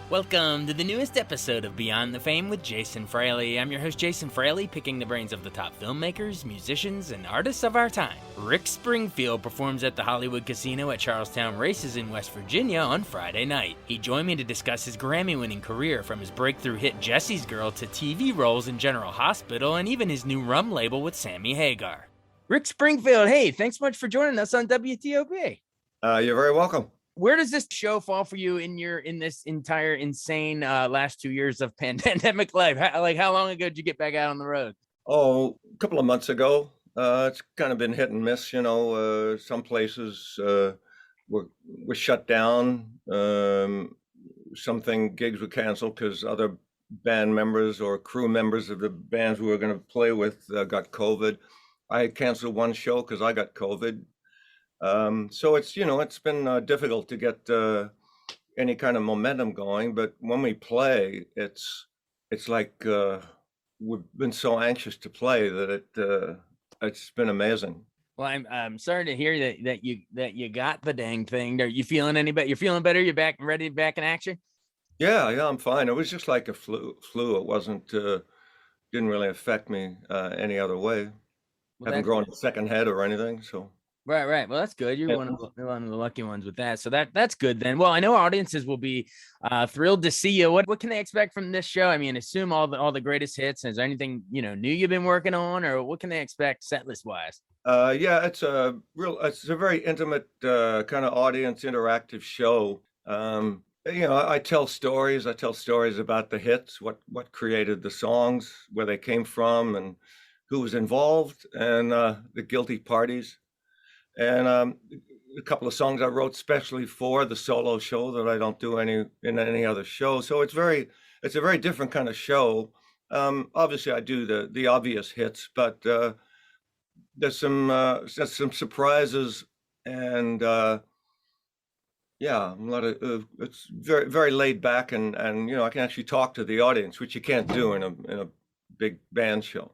Welcome to the newest episode of Beyond the Fame with Jason Fraley. I'm your host, Jason Fraley, picking the brains of the top filmmakers, musicians, and artists of our time. Rick Springfield performs at the Hollywood Casino at Charlestown Races in West Virginia on Friday night. He joined me to discuss his Grammy-winning career, from his breakthrough hit Jessie's Girl to TV roles in General Hospital and even his new rum label with Sammy Hagar. Rick Springfield, hey, thanks so much for joining us on WTOP. You're very welcome. Where does this show fall for you in this entire insane last 2 years of pandemic life? How long ago did you get back out on the road? Oh, a couple of months ago. It's kind of been hit and miss, some places were shut down. Gigs were canceled because other band members or crew members of the bands we were going to play with got COVID. I canceled one show because I got COVID. So it's been difficult to get any kind of momentum going, but when we play, it's like we've been so anxious to play that it's been amazing. Well, I'm sorry to hear that you got the dang thing. Are you feeling any better? You're feeling better? You're back in action? Yeah, I'm fine. It was just like a flu. It wasn't didn't really affect me any other way. Well, Haven't grown a second head or anything, so. Right. Well, that's good. You're Yeah. one of the lucky ones with that. So that's good then. Well, I know audiences will be thrilled to see you. What can they expect from this show? I mean, assume all the greatest hits. Is there anything new you've been working on, or what can they expect set list wise? Yeah, it's a very intimate kind of audience interactive show. I tell stories about the hits, what created the songs, where they came from, and who was involved, and the guilty parties. And a couple of songs I wrote specially for the solo show that I don't do in any other show. So it's a very different kind of show. Obviously I do the obvious hits, but there's some surprises, and a lot of it's very, very laid back, and I can actually talk to the audience, which you can't do in a big band show.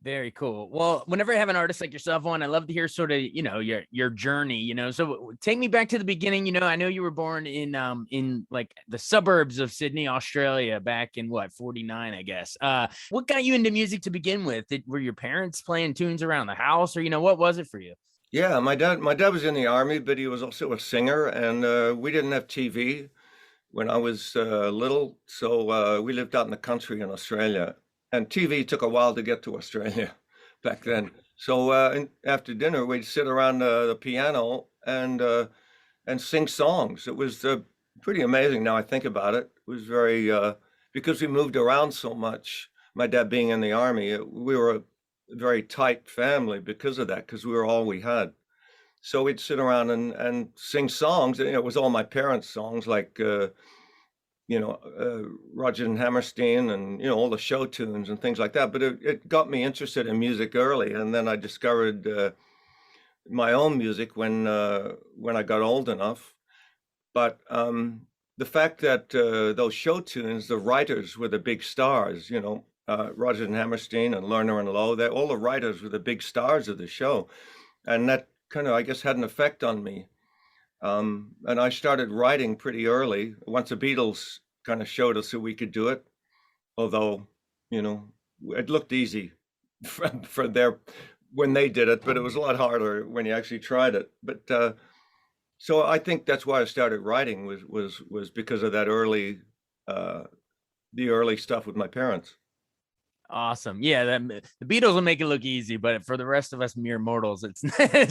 Very cool. Well, whenever I have an artist like yourself on, I love to hear sort of, your journey, So take me back to the beginning. I know you were born in like the suburbs of Sydney, Australia, back in 49, I guess. What got you into music to begin with? Were your parents playing tunes around the house, or, what was it for you? Yeah, my dad was in the army, but he was also a singer, and we didn't have TV when I was little. So we lived out in the country in Australia. And TV took a while to get to Australia back then. So after dinner, we'd sit around the piano and sing songs. It was pretty amazing now I think about it. It was very, because we moved around so much, my dad being in the army, we were a very tight family because of that, because we were all we had. So we'd sit around and sing songs. It was all my parents' songs, like Rodgers and Hammerstein, and all the show tunes and things like that. But it got me interested in music early, and then I discovered my own music when I got old enough. But the fact that those show tunes, the writers were the big stars. Rodgers and Hammerstein and Lerner and Lowe. All the writers were the big stars of the show, and that kind of, I guess, had an effect on me. And I started writing pretty early, once the Beatles kind of showed us that we could do it. Although, it looked easy when they did it, but it was a lot harder when you actually tried it. But so I think that's why I started writing was because of that the early stuff with my parents. Awesome. Yeah, the Beatles will make it look easy, but for the rest of us mere mortals, it's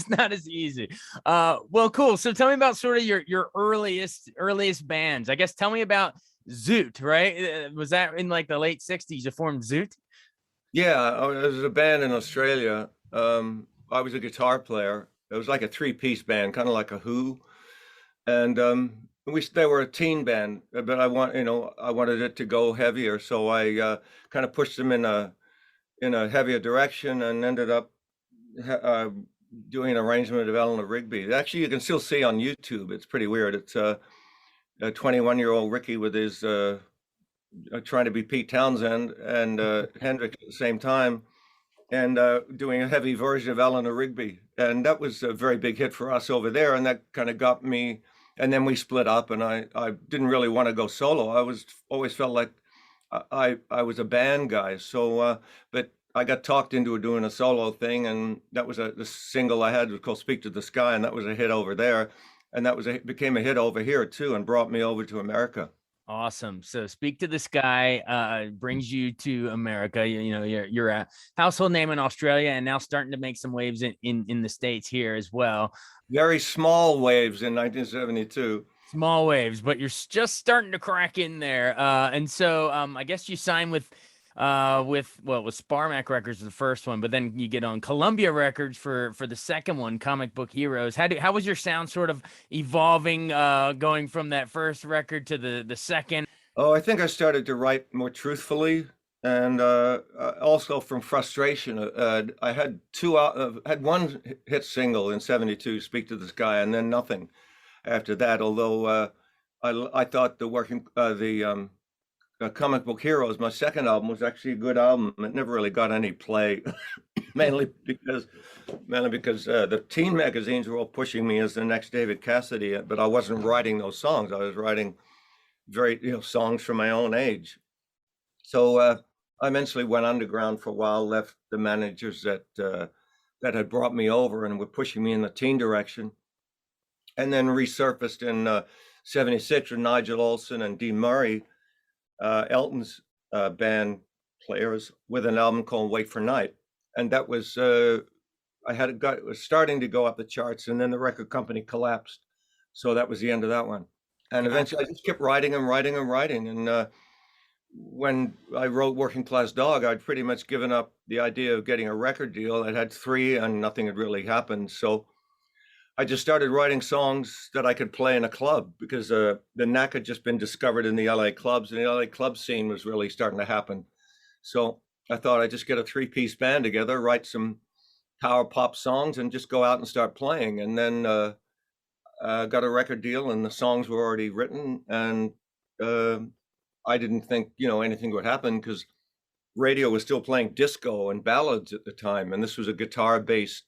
not as easy. Well, cool. So tell me about sort of your earliest bands. I guess tell me about Zoot, right? Was that in like the late 60s you formed Zoot? Yeah, it was a band in Australia. I was a guitar player. It was like a three-piece band, kind of like a Who. And they were a teen band, but I wanted it to go heavier, so I kind of pushed them in a heavier direction, and ended up doing an arrangement of Eleanor Rigby. Actually, you can still see on YouTube. It's pretty weird. It's a 21-year-old Ricky with his trying to be Pete Townsend and Hendrix at the same time, and doing a heavy version of Eleanor Rigby. And that was a very big hit for us over there, and that kind of got me and then we split up, and I didn't really want to go solo. I was always felt like I was a band guy. So, but I got talked into doing a solo thing, and that was the single I had was called "Speak to the Sky," and that was a hit over there, and became a hit over here too, and brought me over to America. Awesome. So Speak to the Sky brings you to America. You know, you're a household name in Australia and now starting to make some waves in the States here as well. Very small waves in 1972. Small waves, but you're just starting to crack in there. And so I guess you signed with Sparmac Records the first one, but then you get on Columbia Records for the second one, Comic Book Heroes. How was your sound sort of evolving, going from that first record to the second? Oh, I think I started to write more truthfully, and also from frustration. I had one hit single in '72, "Speak to the Sky," and then nothing after that. Although I thought the Comic Book Heroes, my second album, was actually a good album. It never really got any play, mainly because the teen magazines were all pushing me as the next David Cassidy, but I wasn't writing those songs. I was writing songs from my own age. So I eventually went underground for a while, left the managers that had brought me over and were pushing me in the teen direction, and then resurfaced in '76 with Nigel Olsson and Dean Murray, Elton's band players, with an album called "Wait for Night," and that was it was starting to go up the charts, and then the record company collapsed, so that was the end of that one. And eventually, I just kept writing and writing and writing. And when I wrote "Working Class Dog," I'd pretty much given up the idea of getting a record deal. I'd had three, and nothing had really happened. So I just started writing songs that I could play in a club, because the knack had just been discovered in the LA clubs, and the LA club scene was really starting to happen. So I thought I'd just get a three-piece band together, write some power pop songs, and just go out and start playing. And then got a record deal, and the songs were already written. And I didn't think anything would happen, because radio was still playing disco and ballads at the time, and this was a guitar-based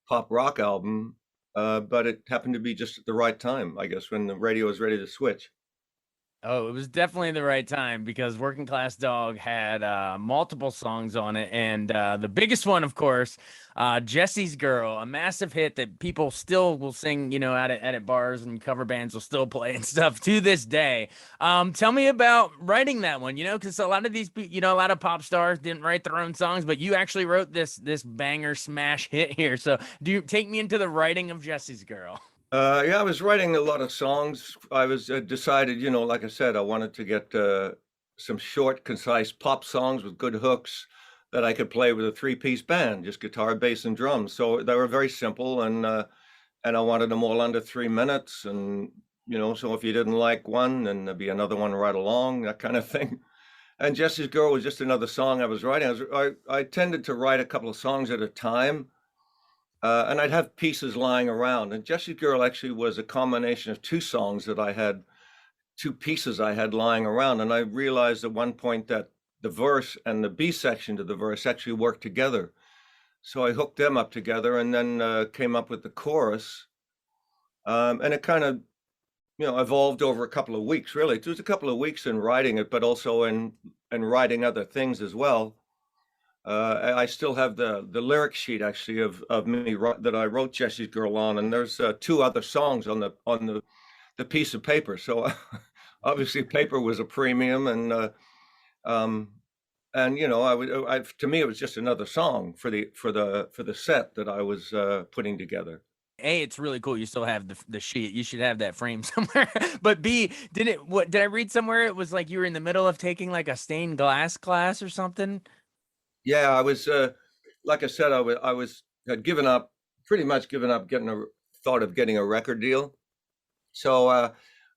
pop rock album. But it happened to be just at the right time, I guess, when the radio was ready to switch. Oh, it was definitely the right time, because Working Class Dog had multiple songs on it. And the biggest one, of course, Jessie's Girl, a massive hit that people still will sing, at bars, and cover bands will still play and stuff to this day. Tell me about writing that one, because a lot of these, a lot of pop stars didn't write their own songs, but you actually wrote this banger smash hit here. So do you take me into the writing of Jessie's Girl? Yeah, I was writing a lot of songs. I was decided, like I said, I wanted to get some short, concise pop songs with good hooks that I could play with a three-piece band, just guitar, bass, and drums. So they were very simple, and I wanted them all under 3 minutes. And so if you didn't like one, then there'd be another one right along, that kind of thing. And Jessie's Girl was just another song I was writing. I tended to write a couple of songs at a time. And I'd have pieces lying around. And Jessie Girl actually was a combination of two pieces I had lying around. And I realized at one point that the verse and the B section to the verse actually worked together. So I hooked them up together, and then came up with the chorus. And it kind of, evolved over a couple of weeks, really. It was a couple of weeks in writing it, but also in writing other things as well. I still have the lyric sheet, actually, of me that I wrote Jessie's Girl on, and there's two other songs on the piece of paper. So obviously paper was a premium, and to me it was just another song for the set that I was putting together. A, it's really cool. You still have the sheet. You should have that frame somewhere. But B, did I read somewhere it was like you were in the middle of taking like a stained glass class or something? Yeah, I was, like I said, had pretty much given up thought of getting a record deal. So I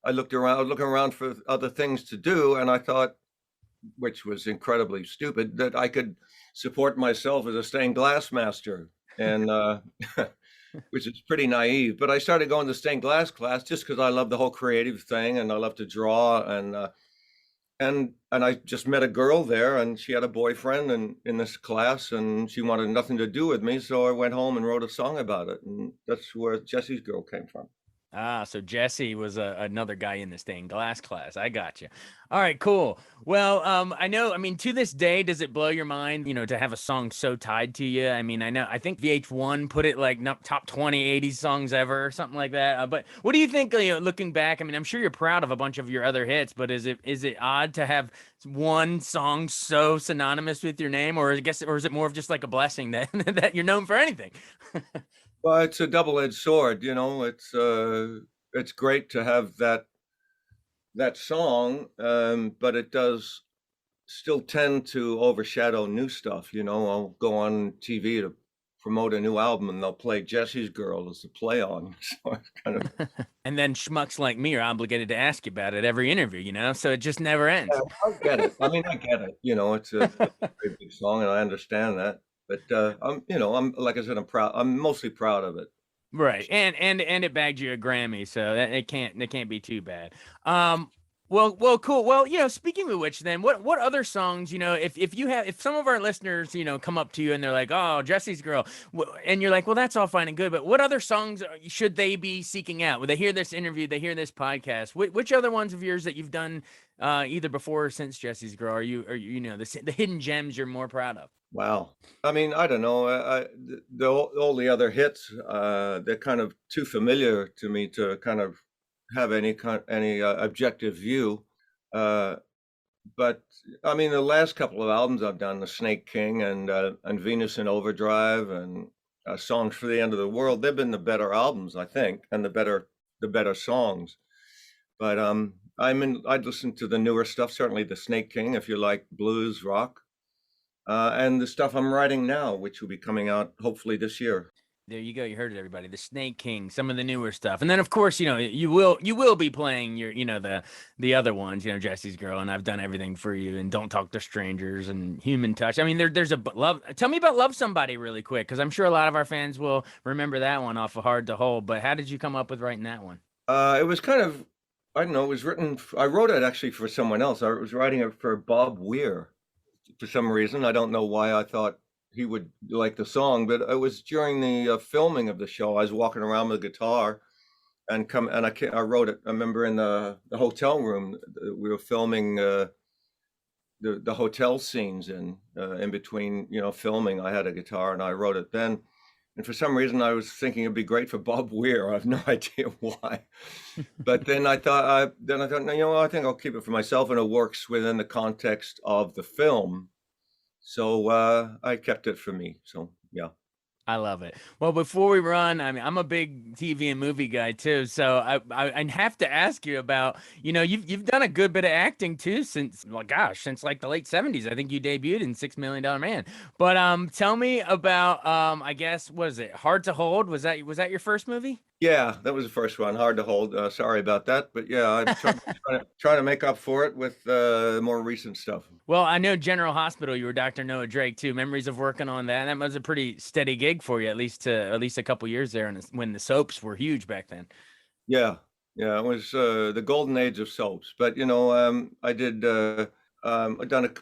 was looking around for other things to do, and I thought, which was incredibly stupid, that I could support myself as a stained glass master, and which is pretty naive. But I started going to stained glass class just because I love the whole creative thing, and I love to draw, and I just met a girl there, and she had a boyfriend in this class, and she wanted nothing to do with me. So I went home and wrote a song about it. And that's where Jessie's Girl came from. Ah, so Jesse was another guy in the stained glass class. I got you. All right, cool. Well, I know. I mean, to this day, does it blow your mind, to have a song so tied to you? I mean, I know. I think VH1 put it like top 20 '80s songs ever or something like that. But what do you think? Looking back, I mean, I'm sure you're proud of a bunch of your other hits, but is it odd to have one song so synonymous with your name, or is it more of just like a blessing that that you're known for anything? Well, it's a double-edged sword, it's great to have that song, but it does still tend to overshadow new stuff. I'll go on TV to promote a new album and they'll play Jesse's Girl as the play on. So it's kind of, And then schmucks like me are obligated to ask you about it every interview, so it just never yeah, ends. I get it. I mean, I get it. It's a very big song and I understand that. But I'm like I said, I'm proud. I'm mostly proud of it. Right. And it bagged you a Grammy, so it can't be too bad. Well, cool. Well, speaking of which, then what other songs, if some of our listeners, come up to you and they're like, "Oh, Jesse's Girl," and you're like, "Well, that's all fine and good, but what other songs should they be seeking out? When they hear this interview, they hear this podcast, which other ones of yours that you've done either before or since Jesse's Girl are you the hidden gems you're more proud of?" Wow. I mean, I don't know. All the other hits, they're kind of too familiar to me to kind of have any objective view. Uh, but I mean, the last couple of albums I've done, The Snake King and Venus in Overdrive and Songs for the End of the World, they've been the better albums, I think, and the better songs. But I'd listen to the newer stuff, certainly The Snake King, if you like blues rock. And the stuff I'm writing now, which will be coming out hopefully this year. There you go. You heard it, everybody. The Snake King, some of the newer stuff, and then of course, you will be playing your, the other ones, Jesse's Girl, and I've done everything for you, and Don't Talk to Strangers, and Human Touch. I mean, there's a love. Tell me about Love Somebody really quick, because I'm sure a lot of our fans will remember that one off of Hard to Hold. But how did you come up with writing that one? It was kind of, I don't know, it was written, I wrote it actually for someone else. I was writing it for Bob Weir for some reason. I don't know why I thought he would like the song, but it was during the filming of the show. I was walking around with a guitar and I wrote it. I remember in the hotel room, we were filming the hotel scenes in between, filming. I had a guitar and I wrote it then. And for some reason, I was thinking it'd be great for Bob Weir. I have no idea why. But then I thought, no, I think I'll keep it for myself, and it works within the context of the film. So I kept it for me. So yeah. I love it. Well, before we run, I mean, I'm a big TV and movie guy too, so I have to ask you about, you've done a good bit of acting too since, well, gosh, since like the late '70s. I think you debuted in $6 Million Man. But tell me about I guess, what is it? Hard to Hold? Was that your first movie? Yeah, that was the first one. Hard to hold. Sorry about that, but yeah, I'm trying to make up for it with more recent stuff. Well, I know General Hospital, you were Dr. Noah Drake too. Memories of working on that. That was a pretty steady gig for you, at least a couple years there, and when the soaps were huge back then. Yeah, yeah, it was the golden age of soaps. But I did.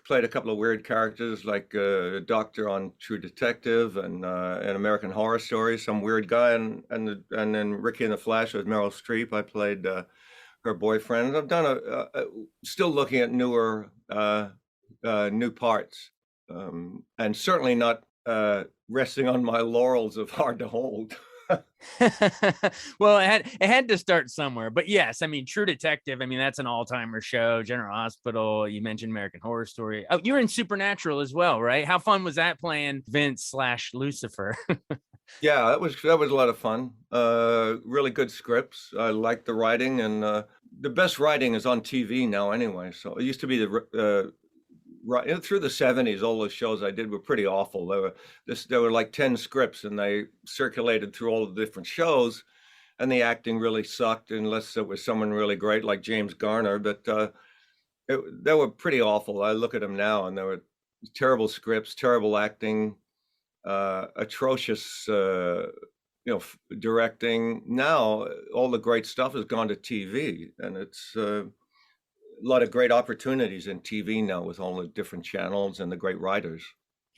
Played a couple of weird characters, like a doctor on True Detective and an American Horror Story, some weird guy, and then Ricky in the Flash with Meryl Streep. I played her boyfriend. I've done still looking at new parts, and certainly not resting on my laurels of Hard to Hold. Well, it had to start somewhere, but yes, I mean, True Detective. I mean, that's an all-timer show. General Hospital. You mentioned American Horror Story. Oh, you were in Supernatural as well, right? How fun was that playing Vince slash Lucifer? Yeah, that was a lot of fun. Really good scripts. I liked the writing, and the best writing is on TV now, anyway. So it used to be right through the '70s. All those shows I did were pretty awful. There were like 10 scripts, and they circulated through all the different shows, and the acting really sucked unless it was someone really great like James Garner. But they were pretty awful. I look at them now, and they were terrible scripts, terrible acting, atrocious, directing. Now all the great stuff has gone to TV, and it's a lot of great opportunities in TV now with all the different channels and the great writers.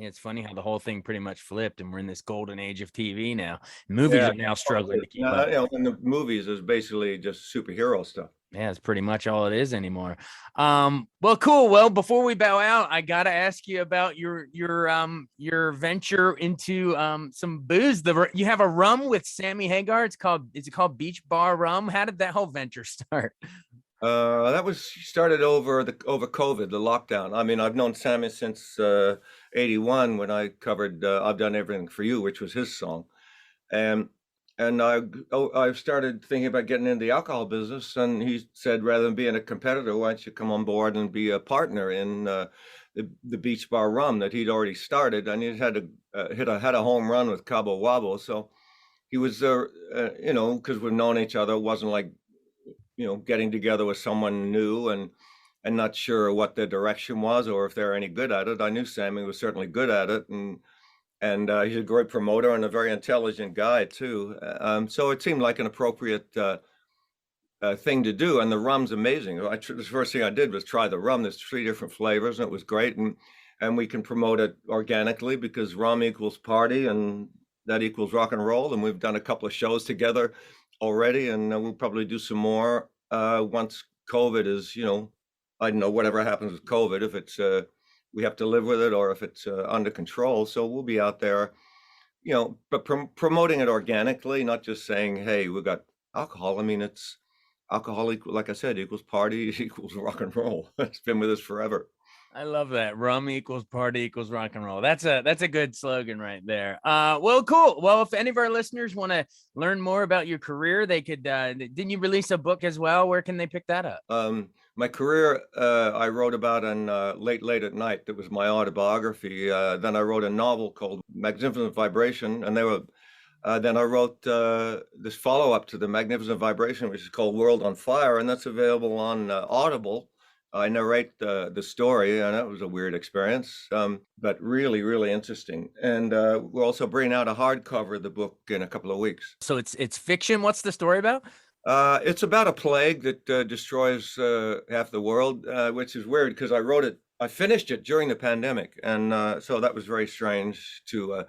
It's funny how the whole thing pretty much flipped, and we're in this golden age of TV now. Movies Yeah, are now struggling to keep now, up. in the movies is basically just superhero stuff. Yeah, it's pretty much all it is anymore. Well, cool. Well, before we bow out, I gotta ask you about your venture into some booze. You have a rum with Sammy Hagar. Is it called Beach Bar Rum? How did that whole venture start? That was started over COVID, the lockdown. I mean, I've known Sammy since '81 when I covered "I've Done Everything for You," which was his song, and I started thinking about getting into the alcohol business, and he said, rather than being a competitor, why don't you come on board and be a partner in the Beach Bar Rum that he'd already started, and he had had a home run with Cabo Wabo, so he was because we've known each other, it wasn't like getting together with someone new and not sure what their direction was or if they're any good at it. I knew Sammy was certainly good at it, and he's a great promoter and a very intelligent guy too. So it seemed like an appropriate thing to do, and the rum's amazing. The first thing I did was try the rum. There's 3 different flavors, and it was great, and we can promote it organically because rum equals party, and that equals rock and roll. And we've done a couple of shows together already, and we'll probably do some more once COVID is, I don't know, whatever happens with COVID, if it's we have to live with it or if it's under control. So we'll be out there, but promoting it organically, not just saying, hey, we got alcohol. I mean, it's alcohol, like I said, equals party, equals rock and roll. It's been with us forever. I love that. Rum equals party equals rock and roll. That's a good slogan right there. Well, cool. Well, if any of our listeners want to learn more about your career, they could. Didn't you release a book as well? Where can they pick that up? My career, I wrote about in Late at Night. That was my autobiography. Then I wrote a novel called Magnificent Vibration, and then I wrote this follow-up to the Magnificent Vibration, which is called World on Fire, and that's available on Audible. I narrate the story, and that was a weird experience, but really, really interesting. And we're also bringing out a hardcover of the book in a couple of weeks. So it's fiction. What's the story about? It's about a plague that destroys half the world, which is weird because I finished it during the pandemic, and so that was very strange to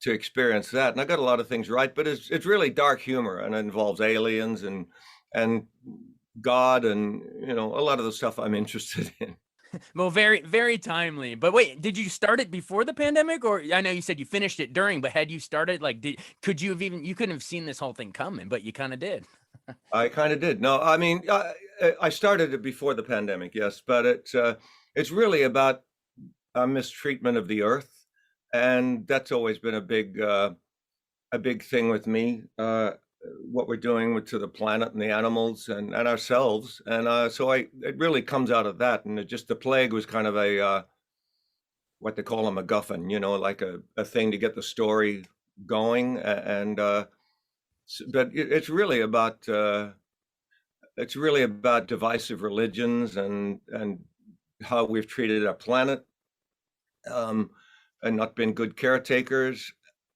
experience that. And I got a lot of things right, but it's really dark humor, and it involves aliens and God, and a lot of the stuff I'm interested in. Well, very, very timely. But wait, did you start it before the pandemic, or I know you said you finished it during, but had you started, like, you couldn't have seen this whole thing coming, but you kind of did. I kind of did. No, I mean, I started it before the pandemic, yes, but it's really about mistreatment of the earth, and that's always been a big thing with me. What we're doing to the planet and the animals and ourselves, and so it really comes out of that. And the plague was kind of a what they call a MacGuffin, like a thing to get the story going, and but it's really about divisive religions and how we've treated our planet, and not been good caretakers,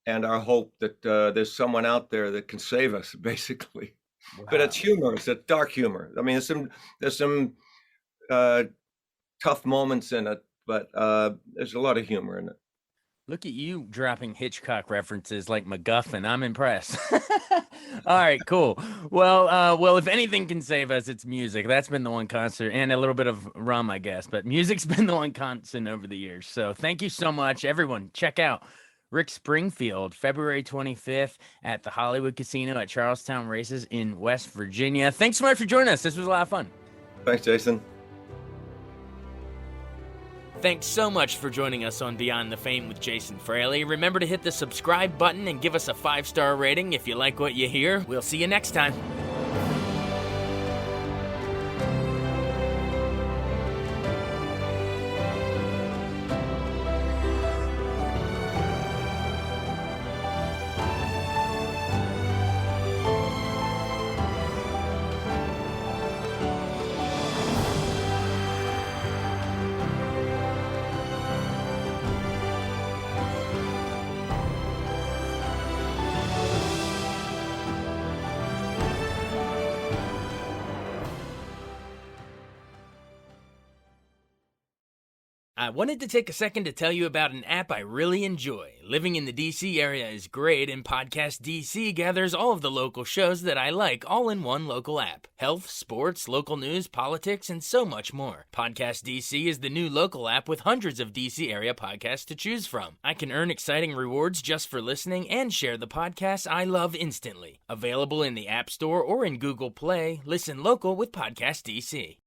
and our hope that there's someone out there that can save us, basically. Wow. But it's humorous. It's dark humor. I mean, there's some tough moments in it, but there's a lot of humor in it. Look at you dropping Hitchcock references like MacGuffin. I'm impressed. All right, cool. Well, if anything can save us, it's music. That's been the one constant, and a little bit of rum, I guess. But music's been the one constant over the years. So thank you so much, everyone. Check out Rick Springfield, February 25th at the Hollywood Casino at Charlestown Races in West Virginia. Thanks so much for joining us. This was a lot of fun. Thanks, Jason. Thanks so much for joining us on Beyond the Fame with Jason Fraley. Remember to hit the subscribe button and give us a 5-star rating if you like what you hear. We'll see you next time. I wanted to take a second to tell you about an app I really enjoy. Living in the DC area is great, and Podcast DC gathers all of the local shows that I like all in one local app. Health, sports, local news, politics, and so much more. Podcast DC is the new local app with hundreds of DC area podcasts to choose from. I can earn exciting rewards just for listening and share the podcasts I love instantly. Available in the App Store or in Google Play, listen local with Podcast DC.